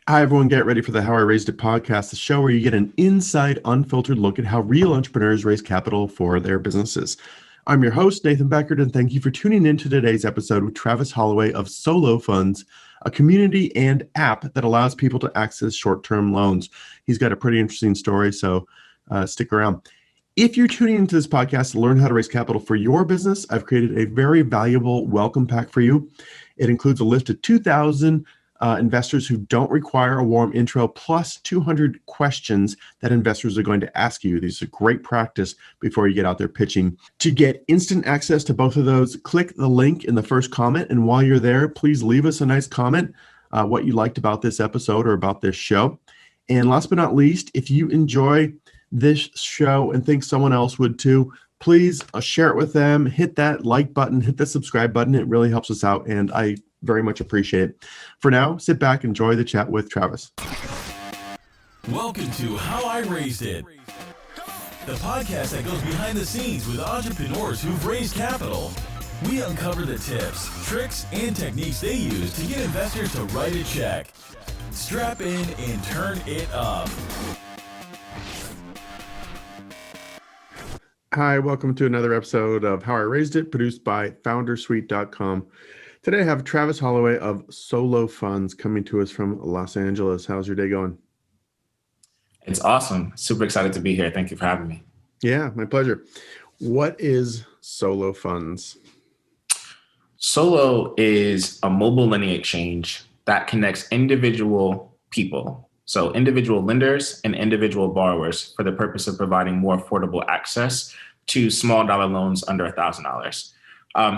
Hi, everyone. Get ready for the How I Raised It podcast, the show where you get an inside, unfiltered look at how real entrepreneurs raise capital for their businesses. I'm your host, Nathan Beckert, and thank you for tuning in to today's episode with Travis Holloway of Solo Funds, a community and app that allows people to access short-term loans. He's got a pretty interesting story, so stick around. If you're tuning into this podcast to learn how to raise capital for your business, I've created a very valuable welcome pack for you. It includes a list of 2,000 investors who don't require a warm intro, plus 200 questions that investors are going to ask you. These are great practice before you get out there pitching. To get instant access to both of those, click the link in the first comment. And while you're there, please leave us a nice comment, what you liked about this episode or about this show. And last but not least, if you enjoy this show and think someone else would too, please share it with them, hit that like button, hit the subscribe button. It really helps us out, and I very much appreciate it. For now, sit back, enjoy the chat with Travis. Welcome to How I Raised It, the podcast that goes behind the scenes with entrepreneurs who've raised capital. We uncover the tips, tricks, and techniques they use to get investors to write a check. Strap in and turn it up. Hi, welcome to another episode of How I Raised It, produced by foundersuite.com. Today I have Travis Holloway of Solo Funds coming to us from Los Angeles. How's your day going? It's awesome. Super excited to be here. Thank you for having me. Yeah, my pleasure. What is Solo Funds? Solo is a mobile lending exchange that connects individual people, so individual lenders and individual borrowers, for the purpose of providing more affordable access to small dollar loans under $1,000.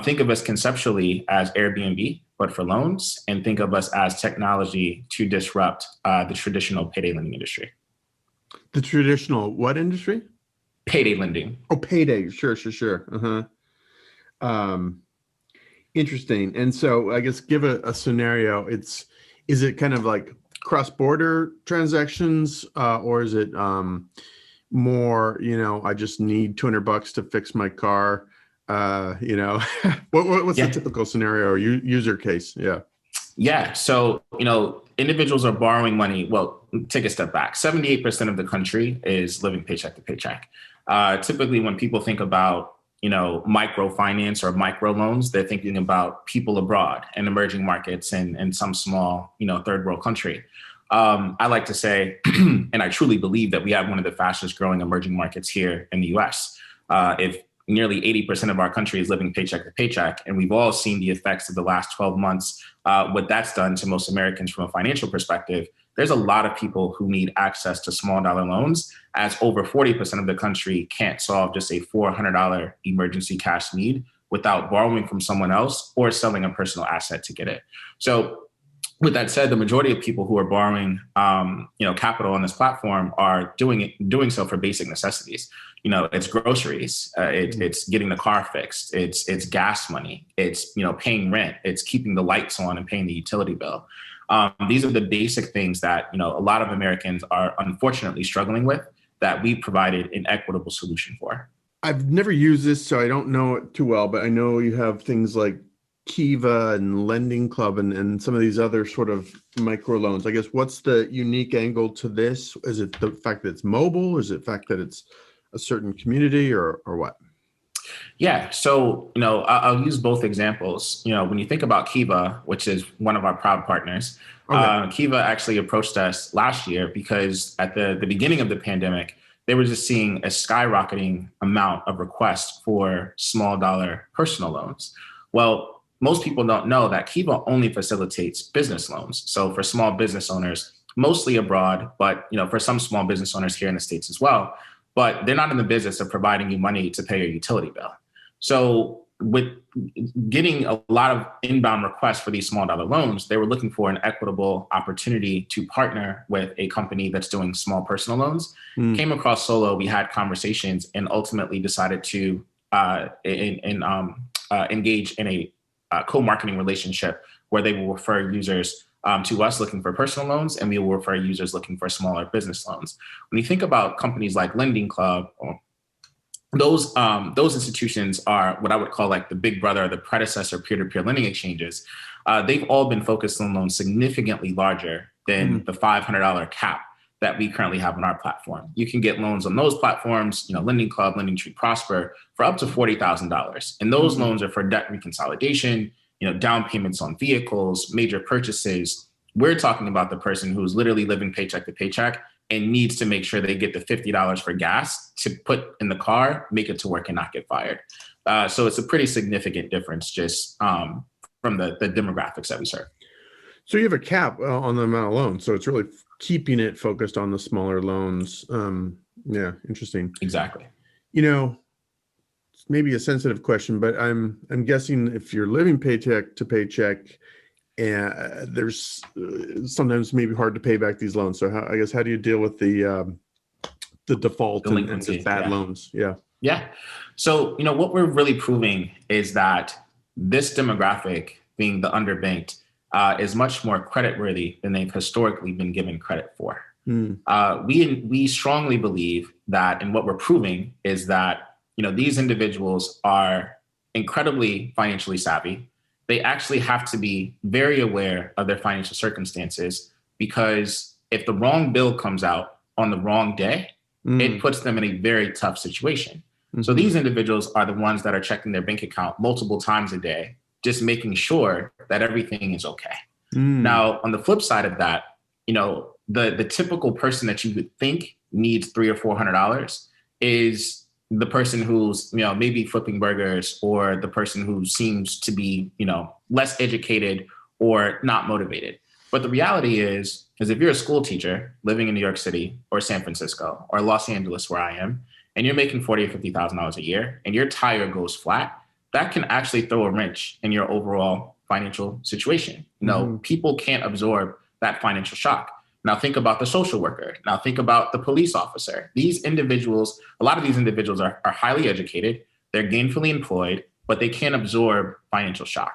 Think of us conceptually as Airbnb, but for loans, and think of us as technology to disrupt the traditional payday lending industry. The traditional what industry? Payday lending. Oh, payday. Sure. Interesting. And so I guess give a scenario. Is it kind of like cross-border transactions, or is it more, I just need $200 to fix my car? What's the typical scenario or user case? Yeah. So, individuals are borrowing money. Well, take a step back. 78% of the country is living paycheck to paycheck. Typically, when people think about, microfinance or micro loans, they're thinking about people abroad and emerging markets and some small, third world country. I like to say, and I truly believe that we have one of the fastest growing emerging markets here in the US. If nearly 80% of our country is living paycheck to paycheck, and we've all seen the effects of the last 12 months, what that's done to most Americans from a financial perspective. There's a lot of people who need access to small dollar loans, as over 40% of the country can't solve just a $400 emergency cash need without borrowing from someone else or selling a personal asset to get it. So with that said, the majority of people who are borrowing, capital on this platform are doing so for basic necessities. It's groceries, it's getting the car fixed, it's gas money, it's paying rent, it's keeping the lights on and paying the utility bill. These are the basic things that a lot of Americans are unfortunately struggling with, that we provided an equitable solution for. I've never used this, so I don't know it too well, but I know you have things like Kiva and Lending Club and some of these other sort of micro loans. I guess what's the unique angle to this? Is it the fact that it's mobile? Is it the fact that it's a certain community or what? Yeah. So, I'll use both examples. When you think about Kiva, which is one of our proud partners, okay. Kiva actually approached us last year because at the beginning of the pandemic, they were just seeing a skyrocketing amount of requests for small dollar personal loans. Well, most people don't know that Kiva only facilitates business loans. So for small business owners, mostly abroad, but for some small business owners here in the States as well, but they're not in the business of providing you money to pay your utility bill. So with getting a lot of inbound requests for these small dollar loans, they were looking for an equitable opportunity to partner with a company that's doing small personal loans. Came across Solo, we had conversations, and ultimately decided to engage in a co-marketing relationship where they will refer users to us looking for personal loans, and we will refer users looking for smaller business loans. When you think about companies like Lending Club, those institutions are what I would call like the big brother or the predecessor peer-to-peer lending exchanges. They've all been focused on loans significantly larger than the $500 cap that we currently have on our platform. You can get loans on those platforms, Lending Club, Lending Tree, Prosper, for up to $40,000. And those loans are for debt reconsolidation, down payments on vehicles, major purchases. We're talking about the person who's literally living paycheck to paycheck and needs to make sure they get the $50 for gas to put in the car, make it to work and not get fired. So it's a pretty significant difference just from the demographics that we serve. So you have a cap on the amount of loans. So it's really keeping it focused on the smaller loans. Yeah, interesting. Exactly. It's maybe a sensitive question, but I'm guessing if you're living paycheck to paycheck, there's sometimes maybe hard to pay back these loans. So how do you deal with the default and just bad loans? Yeah. Yeah. So, what we're really proving is that this demographic, being the underbanked, is much more creditworthy than they've historically been given credit for. We strongly believe that, and what we're proving is that, these individuals are incredibly financially savvy. They actually have to be very aware of their financial circumstances, because if the wrong bill comes out on the wrong day, it puts them in a very tough situation. So these individuals are the ones that are checking their bank account multiple times a day, just making sure that everything is okay. Now, on the flip side of that, the typical person that you would think needs $300 or $400 is the person who's, maybe flipping burgers, or the person who seems to be, less educated or not motivated. But the reality is if you're a school teacher living in New York City or San Francisco or Los Angeles, where I am, and you're making $40,000 or $50,000 a year and your tire goes flat, that can actually throw a wrench in your overall financial situation. People can't absorb that financial shock. Now think about the social worker. Now think about the police officer. These individuals, a lot of these individuals are highly educated, they're gainfully employed, but they can't absorb financial shock.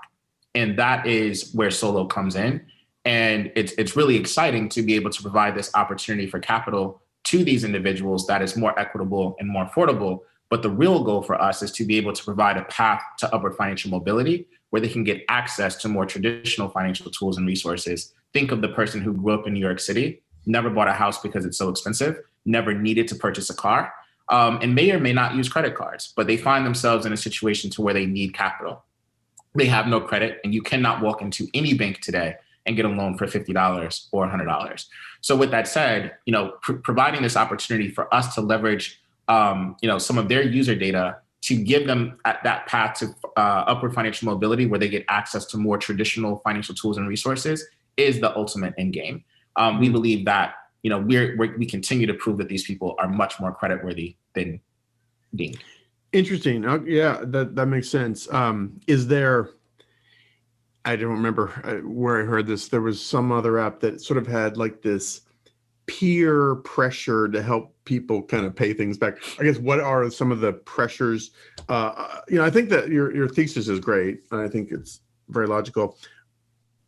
And that is where Solo comes in. And it's really exciting to be able to provide this opportunity for capital to these individuals that is more equitable and more affordable. But the real goal for us is to be able to provide a path to upward financial mobility where they can get access to more traditional financial tools and resources. Think of the person who grew up in New York City, never bought a house because it's so expensive, never needed to purchase a car, and may or may not use credit cards, but they find themselves in a situation to where they need capital. They have no credit, and you cannot walk into any bank today and get a loan for $50 or $100. So with that said, providing this opportunity for us to leverage some of their user data to give them that path to upward financial mobility where they get access to more traditional financial tools and resources is the ultimate end game. We believe that, we continue to prove that these people are much more creditworthy than deemed. Interesting. Yeah, that makes sense. Is there, I don't remember where I heard this, there was some other app that sort of had like this peer pressure to help people kind of pay things back. I guess, what are some of the pressures? I think that your thesis is great. And I think it's very logical.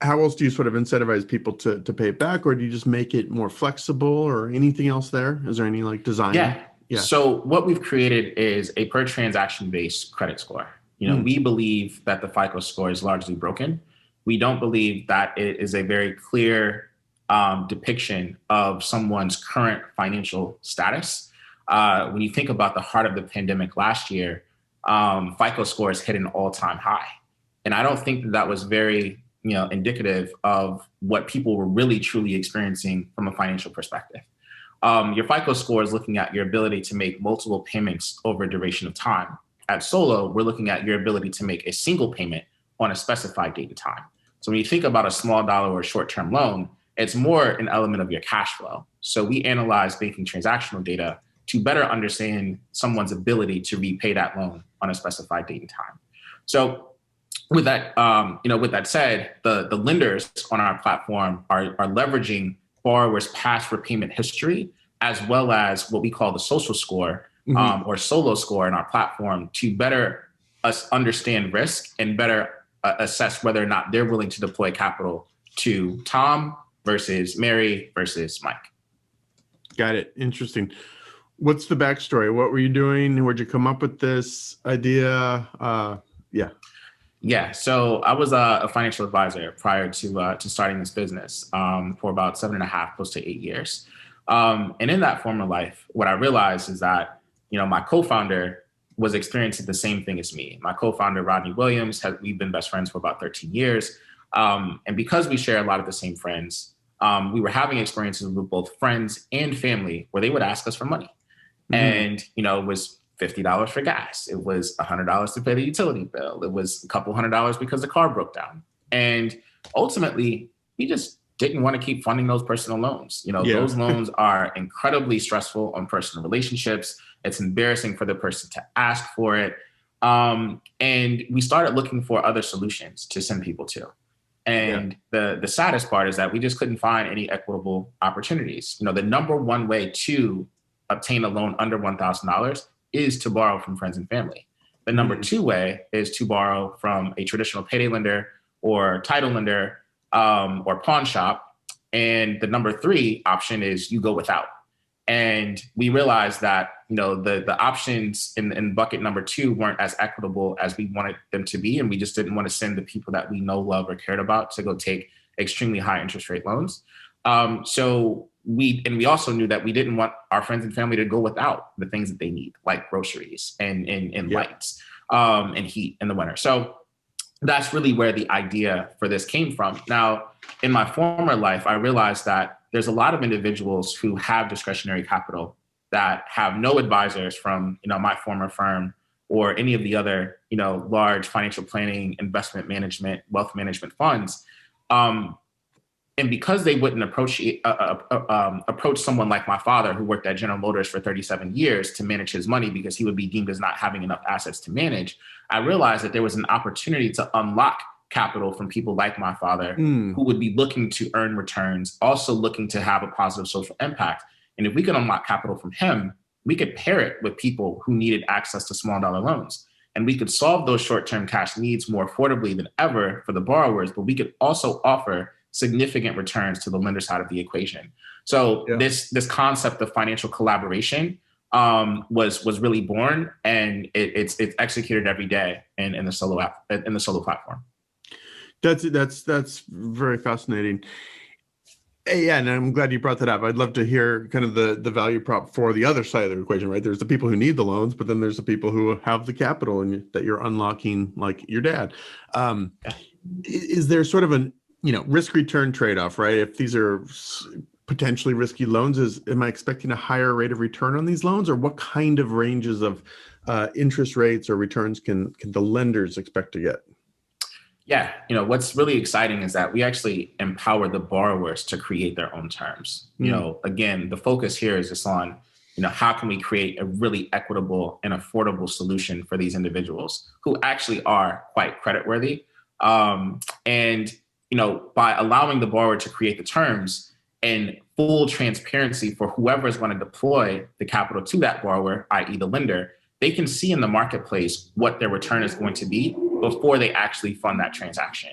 How else do you sort of incentivize people to pay it back, or do you just make it more flexible, or anything else there? Is there any like design? Yeah. So what we've created is a per transaction based credit score. We believe that the FICO score is largely broken. We don't believe that it is a very clear depiction of someone's current financial status. When you think about the heart of the pandemic last year, FICO scores hit an all-time high. And I don't think that was very, indicative of what people were really truly experiencing from a financial perspective. Your FICO score is looking at your ability to make multiple payments over a duration of time. At Solo, we're looking at your ability to make a single payment on a specified date and time. So when you think about a small dollar or short-term loan, it's more an element of your cash flow. So we analyze banking transactional data to better understand someone's ability to repay that loan on a specified date and time. So with that, with that said, the lenders on our platform are leveraging borrowers' past repayment history, as well as what we call the social score or Solo score in our platform, to better us understand risk and better assess whether or not they're willing to deploy capital to Tom versus Mary versus Mike. Got it. Interesting. What's the backstory? What were you doing? Where'd you come up with this idea? Yeah, so I was a financial advisor prior to starting this business for about 7.5, close to 8 years. And in that former life, what I realized is that, my co-founder was experiencing the same thing as me. My co-founder, Rodney Williams, we've been best friends for about 13 years. And because we share a lot of the same friends, we were having experiences with both friends and family where they would ask us for money. And, it was $50 for gas. It was $100 to pay the utility bill. It was a couple $100 because the car broke down. And ultimately, we just didn't want to keep funding those personal loans. Those loans are incredibly stressful on personal relationships. It's embarrassing for the person to ask for it. And we started looking for other solutions to send people to. And the saddest part is that we just couldn't find any equitable opportunities. The number one way to obtain a loan under $1,000 is to borrow from friends and family. The number two way is to borrow from a traditional payday lender or title lender or pawn shop. And the number three option is you go without. And we realized that, the options in bucket number two weren't as equitable as we wanted them to be. And we just didn't want to send the people that we know, love, or cared about to go take extremely high interest rate loans. So we also knew that we didn't want our friends and family to go without the things that they need, like groceries and lights and heat in the winter. So that's really where the idea for this came from. Now, in my former life, I realized that there's a lot of individuals who have discretionary capital that have no advisors from, my former firm or any of the other, large financial planning, investment management, wealth management funds. And because they wouldn't approach someone like my father, who worked at General Motors for 37 years to manage his money because he would be deemed as not having enough assets to manage, I realized that there was an opportunity to unlock capital from people like my father who would be looking to earn returns, also looking to have a positive social impact. And if we could unlock capital from him, we could pair it with people who needed access to small dollar loans. And we could solve those short-term cash needs more affordably than ever for the borrowers, but we could also offer significant returns to the lender side of the equation. So this concept of financial collaboration was really born, and it's executed every day in the Solo app, in the Solo platform. That's very fascinating. Yeah, and I'm glad you brought that up. I'd love to hear kind of the value prop for the other side of the equation, right? There's the people who need the loans, but then there's the people who have the capital and that you're unlocking, like your dad. Is there sort of an risk return trade-off, right? If these are potentially risky loans, am I expecting a higher rate of return on these loans, or what kind of ranges of interest rates or returns can the lenders expect to get? Yeah, what's really exciting is that we actually empower the borrowers to create their own terms. Again, the focus here is just on, how can we create a really equitable and affordable solution for these individuals who actually are quite creditworthy. And by allowing the borrower to create the terms and full transparency for whoever is going to deploy the capital to that borrower, i.e. the lender, they can see in the marketplace what their return is going to be before they actually fund that transaction.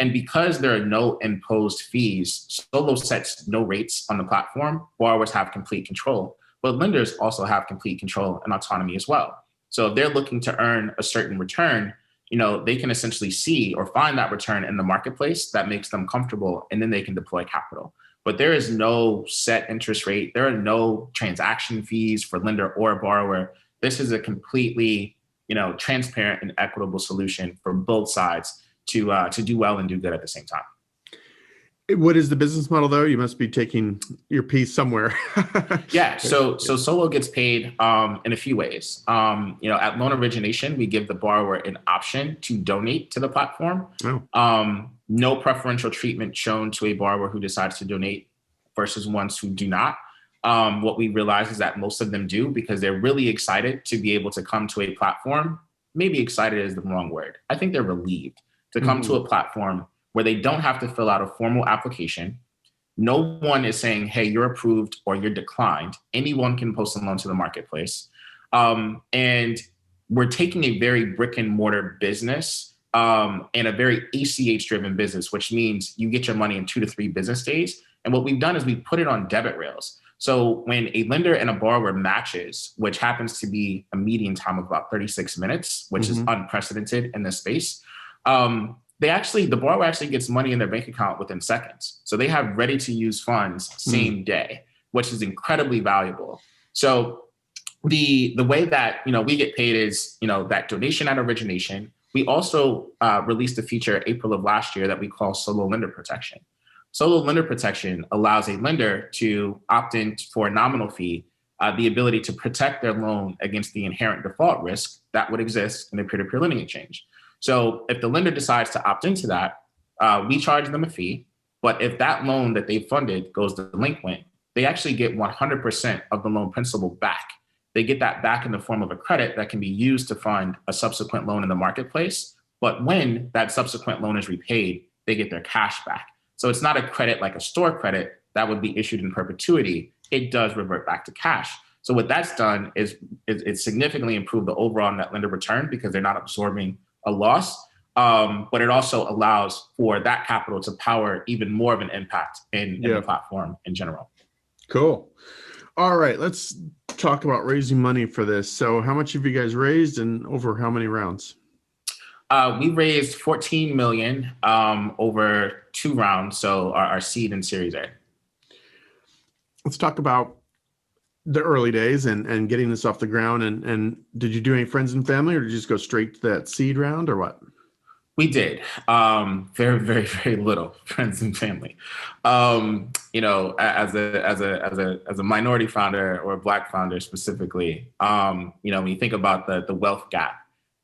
And because there are no imposed fees, Solo sets no rates on the platform, borrowers have complete control, but lenders also have complete control and autonomy as well. So if they're looking to earn a certain return, they can essentially see or find that return in the marketplace that makes them comfortable, and then they can deploy capital. But there is no set interest rate. There are no transaction fees for lender or borrower. This is a completely, transparent and equitable solution for both sides to do well and do good at the same time. What is the business model, though? You must be taking your piece somewhere. Yeah. So Solo gets paid in a few ways. At loan origination, we give the borrower an option to donate to the platform. No preferential treatment shown to a borrower who decides to donate versus ones who do not. What we realize is that most of them do because they're really excited to be able to come to a platform. Maybe excited is the wrong word. I think they're relieved to come to a platform where they don't have to fill out a formal application. No one is saying, hey, you're approved or you're declined. Anyone can post a loan to the marketplace. And we're taking a very brick and mortar business and a very ACH driven business, which means you get your money in 2 to 3 business days. And what we've done is we put it on debit rails. So when a lender and a borrower matches, which happens to be a median time of about 36 minutes, which is unprecedented in this space, The borrower actually gets money in their bank account within seconds. So they have ready to use funds same day, which is incredibly valuable. So the way that, we get paid is, that donation at origination. We also released a feature April of last year that we call solo lender protection. Solo lender protection allows a lender to opt in for a nominal fee, the ability to protect their loan against the inherent default risk that would exist in a peer-to-peer lending exchange. So if the lender decides to opt into that, we charge them a fee. But if that loan that they funded goes delinquent, they actually get 100% of the loan principal back. They get that back in the form of a credit that can be used to fund a subsequent loan in the marketplace. But when that subsequent loan is repaid, they get their cash back. So it's not a credit like a store credit that would be issued in perpetuity. It does revert back to cash. So what that's done is it significantly improved the overall net lender return because they're not absorbing a loss. But it also allows for that capital to power even more of an impact in the platform in general. Cool. All right, let's talk about raising money for this. So how much have you guys raised and over how many rounds? We raised 14 million over 2 rounds. So our seed and Series A. Let's talk about the early days and getting this off the ground. And did you do any friends and family, or did you just go straight to that seed round, or what? We did. Very, very, very little friends and family. As a minority founder or a Black founder specifically, when you think about the wealth gap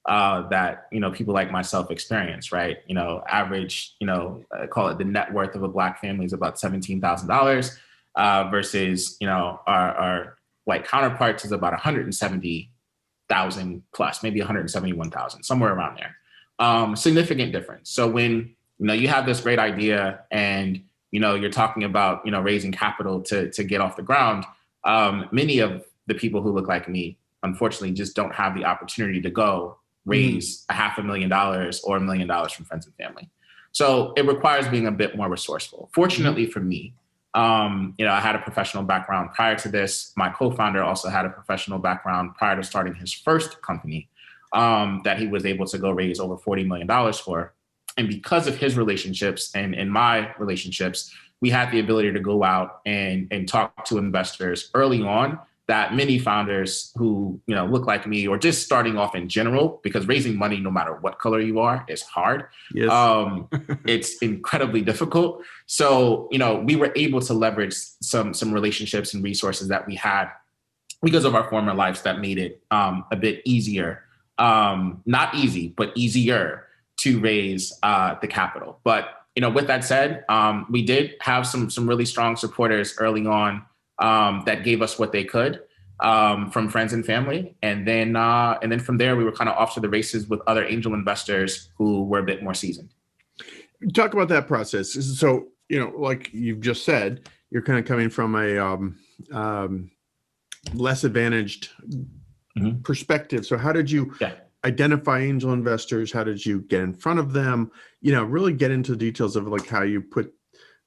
that people like myself experience, right? Average, call it the net worth of a Black family is about $17,000 versus our white counterparts is about 170,000 plus, maybe 171,000, somewhere around there. Significant difference. So when, you have this great idea and, you're talking about, raising capital to get off the ground, many of the people who look like me, unfortunately, just don't have the opportunity to go raise $500,000 or $1 million from friends and family. So it requires being a bit more resourceful. Fortunately for me, I had a professional background prior to this. My co-founder also had a professional background prior to starting his first company. That he was able to go raise over $40 million for. And because of his relationships and my relationships, we had the ability to go out and talk to investors early on that many founders who, look like me or just starting off in general, because raising money, no matter what color you are, is hard. Yes. It's incredibly difficult. So, we were able to leverage some relationships and resources that we had because of our former lives that made it a bit easier. Not easy, but easier to raise the capital. But with that said, we did have some really strong supporters early on that gave us what they could from friends and family, and then from there we were kind of off to the races with other angel investors who were a bit more seasoned. Talk about that process. So like you've just said, you're kind of coming from a less advantaged perspective. So how did you identify angel investors? How did you get in front of them? Really get into the details of like how you put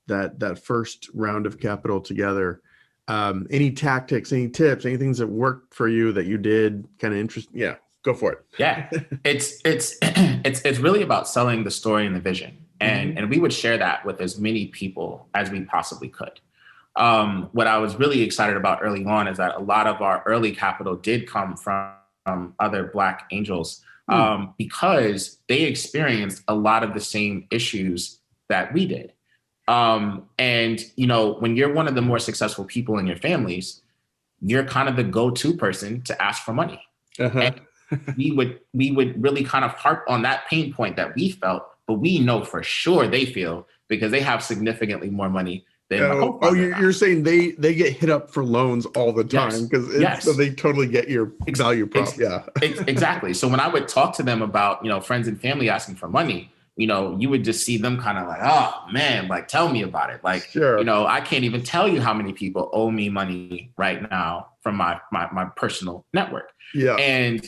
that first round of capital together. Any tactics, any tips, any things that worked for you that you did kind of interesting? Yeah, go for it. Yeah, it's really about selling the story and the vision. And we would share that with as many people as we possibly could. What I was really excited about early on is that a lot of our early capital did come from other Black angels because they experienced a lot of the same issues that we did. And, when you're one of the more successful people in your families, you're kind of the go-to person to ask for money. And we would really kind of harp on that pain point that we felt, but we know for sure they feel because they have significantly more money. You're saying they get hit up for loans all the time because so they totally get your value prop. Exactly. So when I would talk to them about, friends and family asking for money, you would just see them kind of like, oh man, like, tell me about it. Like, sure. I can't even tell you how many people owe me money right now from my personal network. Yeah. And,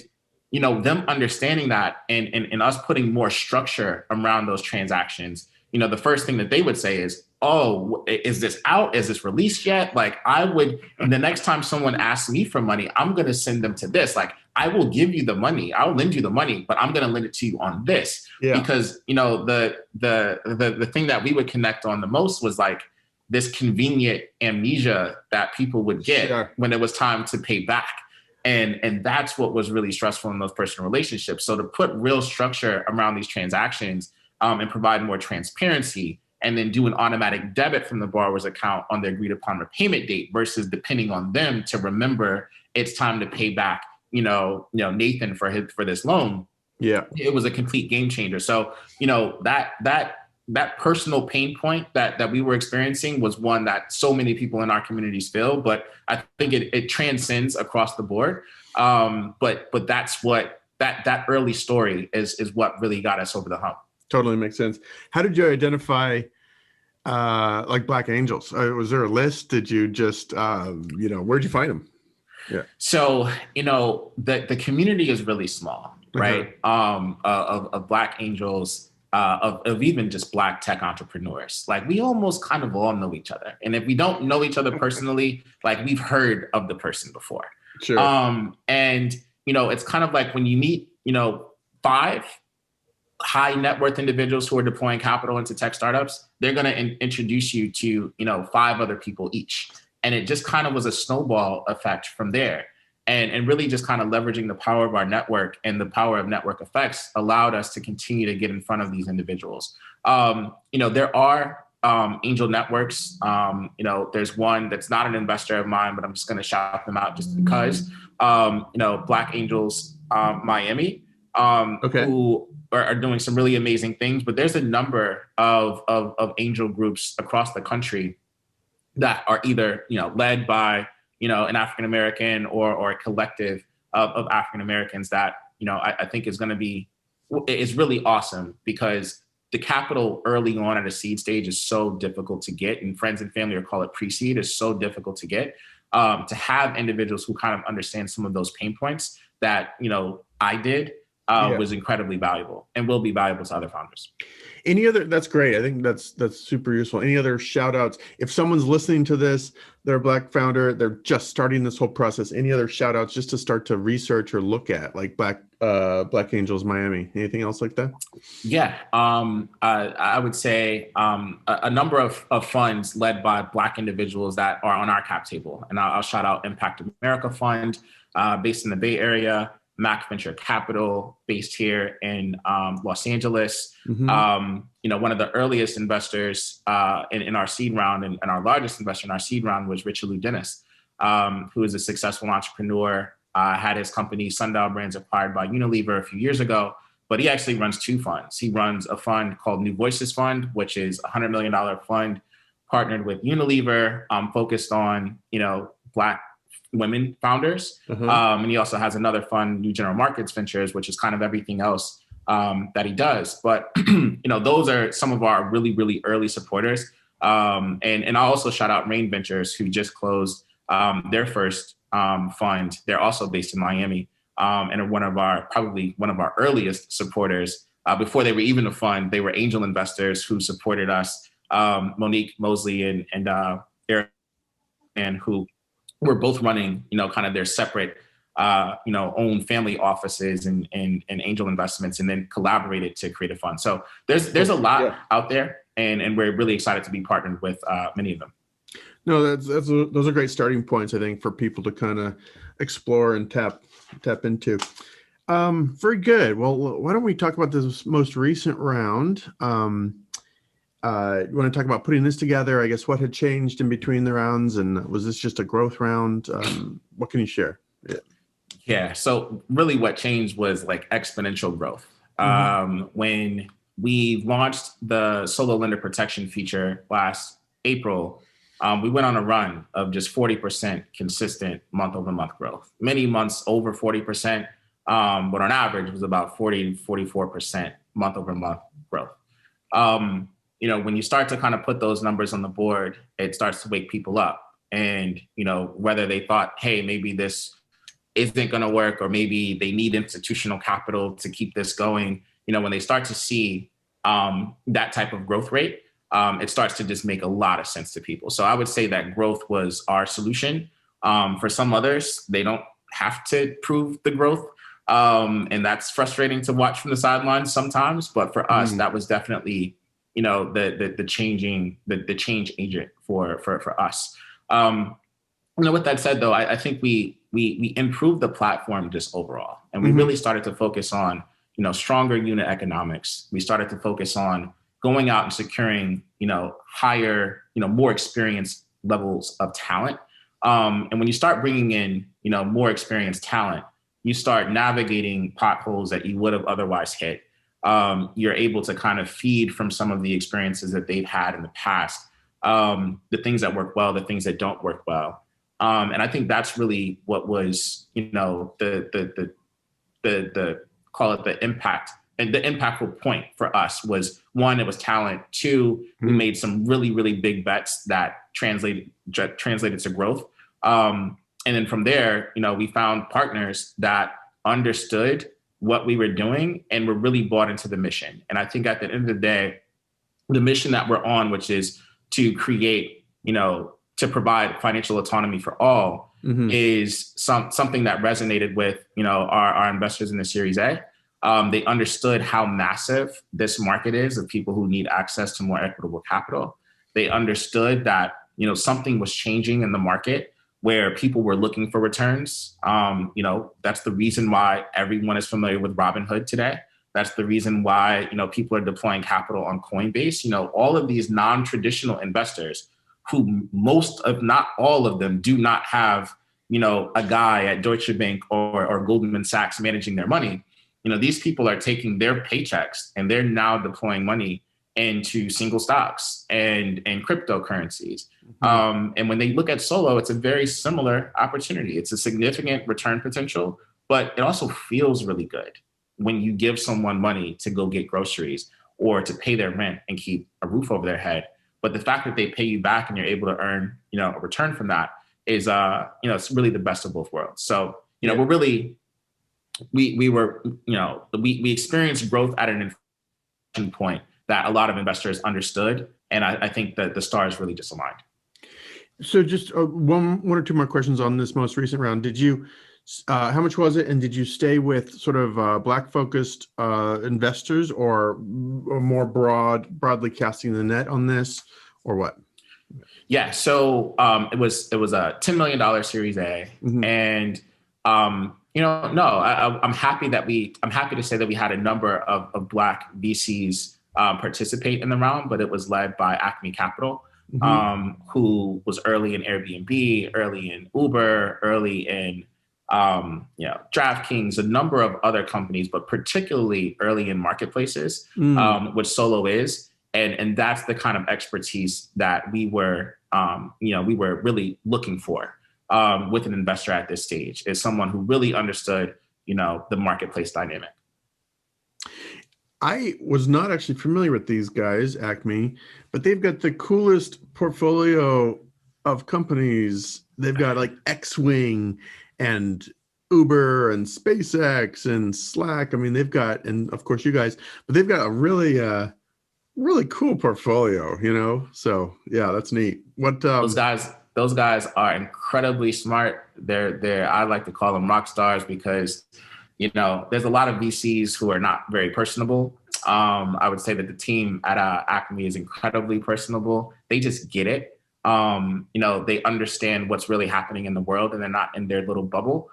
them understanding that and us putting more structure around those transactions, the first thing that they would say is, oh, is this out? Is this released yet? Like the next time someone asks me for money, I'm going to send them to this. Like, I will give you the money. I'll lend you the money, but I'm going to lend it to you on this. Yeah. Because, the thing that we would connect on the most was like this convenient amnesia that people would get when it was time to pay back. And that's what was really stressful in those personal relationships. So to put real structure around these transactions and provide more transparency, and then do an automatic debit from the borrower's account on the agreed upon repayment date versus depending on them to remember it's time to pay back, Nathan for this loan. Yeah, it was a complete game changer. So, that personal pain point that we were experiencing was one that so many people in our communities feel, but I think it transcends across the board. But that's what that early story is what really got us over the hump. Totally makes sense. How did you identify like Black Angels? Was there a list? Did you just, where'd you find them? Yeah. So, the community is really small, right? Of Black Angels, of even just Black tech entrepreneurs. Like, we almost kind of all know each other. And if we don't know each other personally, like, we've heard of the person before. Sure. And, it's kind of like when you meet, 5 high net worth individuals who are deploying capital into tech startups, they're going to introduce you to, 5 other people each. And it just kind of was a snowball effect from there. And really just kind of leveraging the power of our network and the power of network effects allowed us to continue to get in front of these individuals. There are angel networks. There's one that's not an investor of mine, but I'm just going to shout them out just because, Black Angels Miami, who are doing some really amazing things, but there's a number of angel groups across the country that are either, led by, an African-American or a collective of African-Americans that, I think is really awesome because the capital early on at a seed stage is so difficult to get, and friends and family, or call it pre-seed, is so difficult to get. To have individuals who kind of understand some of those pain points that, I did, was incredibly valuable and will be valuable to other founders. That's great. I think that's super useful. Any other shout outs? If someone's listening to this, they're a Black founder, they're just starting this whole process, any other shout outs just to start to research or look at, like Black Angels Miami? Anything else like that? Yeah. I would say a number of funds led by Black individuals that are on our cap table. And I'll shout out Impact America Fund, based in the Bay Area, Mac Venture Capital, based here in Los Angeles. Mm-hmm. One of the earliest investors in our seed round, and our largest investor in our seed round, was Richard Dennis, who is a successful entrepreneur, had his company Sundial Brands acquired by Unilever a few years ago, but he actually runs 2 funds. He runs a fund called New Voices Fund, which is a $100 million fund partnered with Unilever, focused on, Black women founders. And he also has another fund, New General Markets Ventures, which is kind of everything else that he does. But, those are some of our really, really early supporters. And I'll also shout out Rain Ventures, who just closed their first fund. They're also based in Miami, and are probably one of our earliest supporters. Before they were even a fund, they were angel investors who supported us, Monique Mosley and Eric, and who were both running, kind of their separate, own family offices and angel investments, and then collaborated to create a fund. So there's a lot out there, and we're really excited to be partnered with many of them. No, those are great starting points, I think, for people to kind of explore and tap into. Very good. Well, why don't we talk about this most recent round? You want to talk about putting this together? I guess what had changed in between the rounds, and was this just a growth round? What can you share? Yeah. So really, what changed was like exponential growth. When we launched the solo lender protection feature last April, we went on a run of just 40% consistent month-over-month growth. Many months over 40%, but on average, it was about 40 to 44% month-over-month growth. When you start to kind of put those numbers on the board, it starts to wake people up. And, whether they thought, hey, maybe this isn't going to work, or maybe they need institutional capital to keep this going, when they start to see that type of growth rate, it starts to just make a lot of sense to people. So I would say that growth was our solution. For some others, they don't have to prove the growth. And that's frustrating to watch from the sidelines sometimes. But for us, that was definitely, the change agent for us. With that said, though, I think we improved the platform just overall, and we really started to focus on, stronger unit economics. We started to focus on going out and securing, higher, more experienced levels of talent. And when you start bringing in, more experienced talent, you start navigating potholes that you would have otherwise hit. You're able to kind of feed from some of the experiences that they've had in the past, the things that work well, the things that don't work well. And I think that's really what was, the call it the impact. And the impactful point for us was, one, it was talent. Two, we made some really, really big bets that translated to growth. And then from there, we found partners that understood what we were doing and were really bought into the mission. And I think at the end of the day, the mission that we're on, which is to create, to provide financial autonomy for all, is something that resonated with, our investors in the Series A. They understood how massive this market is of people who need access to more equitable capital. They understood that, something was changing in the market where people were looking for returns. That's the reason why everyone is familiar with Robinhood today. That's the reason why, people are deploying capital on Coinbase. All of these non-traditional investors who most, if not all of them, do not have, a guy at Deutsche Bank or Goldman Sachs managing their money. These people are taking their paychecks and they're now deploying money into single stocks and cryptocurrencies. And when they look at Solo, it's a very similar opportunity. It's a significant return potential, but it also feels really good when you give someone money to go get groceries or to pay their rent and keep a roof over their head. But the fact that they pay you back and you're able to earn, a return from that is, it's really the best of both worlds. So, we're really, we experienced growth at an inflection point that a lot of investors understood. And I think that the stars really just aligned. So just one or two more questions on this most recent round. Did you, how much was it? And did you stay with sort of Black focused investors or more broadly casting the net on this, or what? Yeah. So it was a $10 million Series A. And, I'm happy to say that we had a number of Black VCs participate in the round, but it was led by ACME Capital, who was early in Airbnb, early in Uber, early in, DraftKings, a number of other companies, but particularly early in marketplaces, which Solo is. And that's the kind of expertise that we were really looking for with an investor at this stage, is someone who really understood, the marketplace dynamic. I was not actually familiar with these guys, ACME, but they've got the coolest portfolio of companies. They've got like X-Wing and Uber and SpaceX and Slack. I mean, they've got, and of course you guys, but they've got a really cool portfolio, So yeah, that's neat. What those guys are incredibly smart. They're I like to call them rock stars because there's a lot of VCs who are not very personable. I would say that the team at ACME is incredibly personable. They just get it. They understand what's really happening in the world and they're not in their little bubble,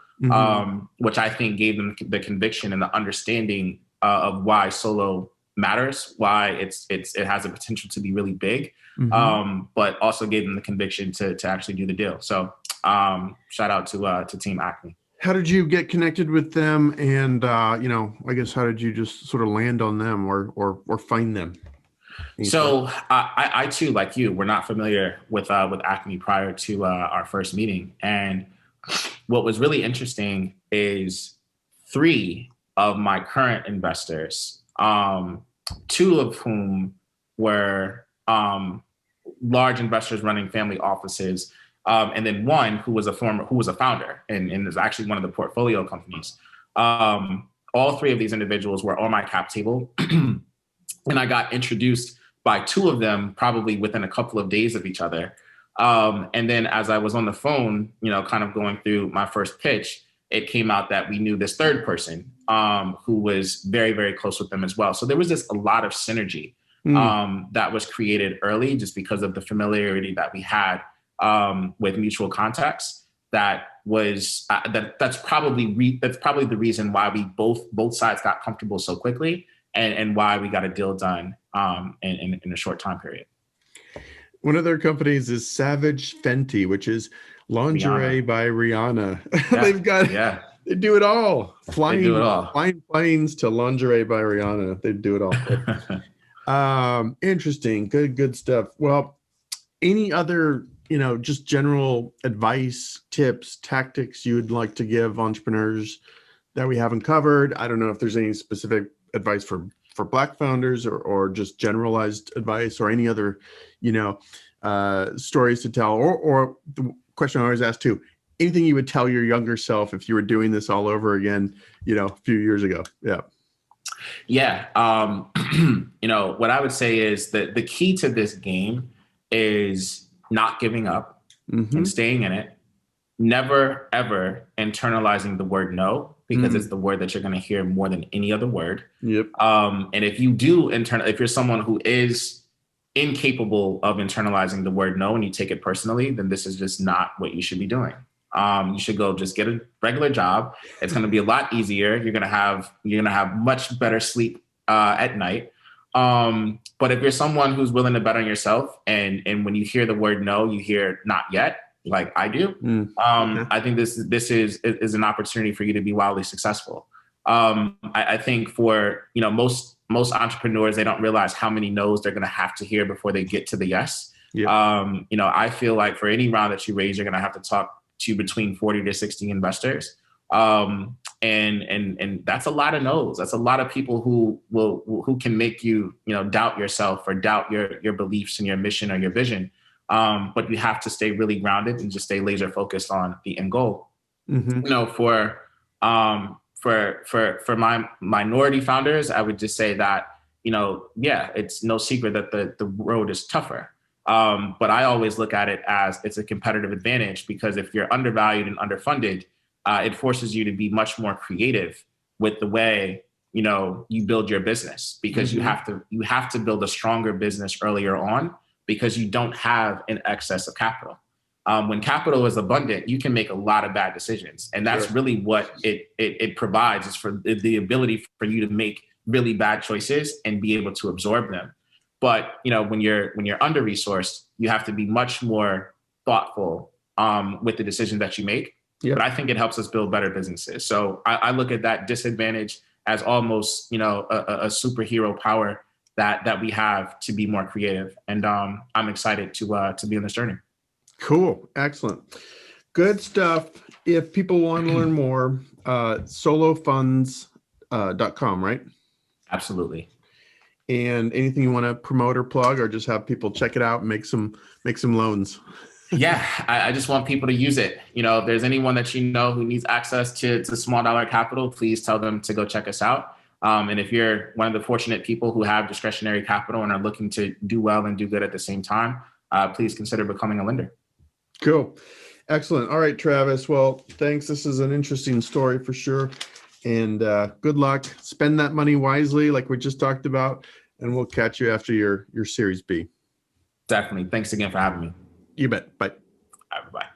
which I think gave them the conviction and the understanding of why Solo matters, why it has a potential to be really big, but also gave them the conviction to actually do the deal. So shout out to Team ACME. How did you get connected with them? And, I guess, how did you just sort of land on them or find them? So I too, like you, were not familiar with ACME prior to our first meeting. And what was really interesting is 3 of my current investors, 2 of whom were large investors running family offices, and then 1 who was a founder and is actually one of the portfolio companies. All 3 of these individuals were on my cap table, and I got introduced by two of them probably within a couple of days of each other. And then as I was on the phone, kind of going through my first pitch, it came out that we knew this third person who was very, very close with them as well. So there was just a lot of synergy that was created early just because of the familiarity that we had with mutual contacts. That was that's probably the reason why we both sides got comfortable so quickly, and why we got a deal done in a short time period. One of their companies is Savage Fenty, which is lingerie by Rihanna. Yeah. They do it all. They do it all. Flying planes to lingerie by Rihanna. They do it all. Interesting. Good stuff. Well, any other, just general advice, tips, tactics you would like to give entrepreneurs that we haven't covered? I don't know if there's any specific advice for Black founders or just generalized advice or any other, stories to tell, or the question I always ask too, anything you would tell your younger self if you were doing this all over again, a few years ago? Yeah. Yeah. What I would say is that the key to this game is not giving up and staying in it. Never, ever internalizing the word no, because it's the word that you're going to hear more than any other word. Yep. And if you do if you're someone who is incapable of internalizing the word no and you take it personally, then this is just not what you should be doing. You should go just get a regular job. It's going to be a lot easier. You're going to have much better sleep at night. But if you're someone who's willing to bet on yourself, and when you hear the word no, you hear not yet, like I do. I think this is an opportunity for you to be wildly successful. I think for most entrepreneurs, they don't realize how many no's they're going to have to hear before they get to the yes. Yep. I feel like for any round that you raise, you're going to have to talk to between 40 to 60 investors. And that's a lot of no's. That's a lot of people who can make you, doubt yourself or doubt your beliefs and your mission or your vision. But you have to stay really grounded and just stay laser focused on the end goal. For my minority founders, I would just say that, it's no secret that the road is tougher. But I always look at it as it's a competitive advantage, because if you're undervalued and underfunded, it forces you to be much more creative with the way, you build your business, because you have to build a stronger business earlier on, because you don't have an excess of capital. When capital is abundant, you can make a lot of bad decisions. And that's really what it provides, is for the ability for you to make really bad choices and be able to absorb them. But, when you're under-resourced, you have to be much more thoughtful with the decisions that you make. But I think it helps us build better businesses. So I look at that disadvantage as almost, a superhero power that we have to be more creative. And I'm excited to be on this journey. Cool. Excellent. Good stuff. If people want to learn more, solofunds.com, right? Absolutely. And anything you want to promote or plug, or just have people check it out and make some loans? Yeah, I just want people to use it. If there's anyone that who needs access to small dollar capital, please tell them to go check us out. And if you're one of the fortunate people who have discretionary capital and are looking to do well and do good at the same time, please consider becoming a lender. Cool. Excellent. All right, Travis. Well, thanks. This is an interesting story for sure. And good luck. Spend that money wisely, like we just talked about, and we'll catch you after your Series B. Definitely. Thanks again for having me. You bet. Bye. All right, bye.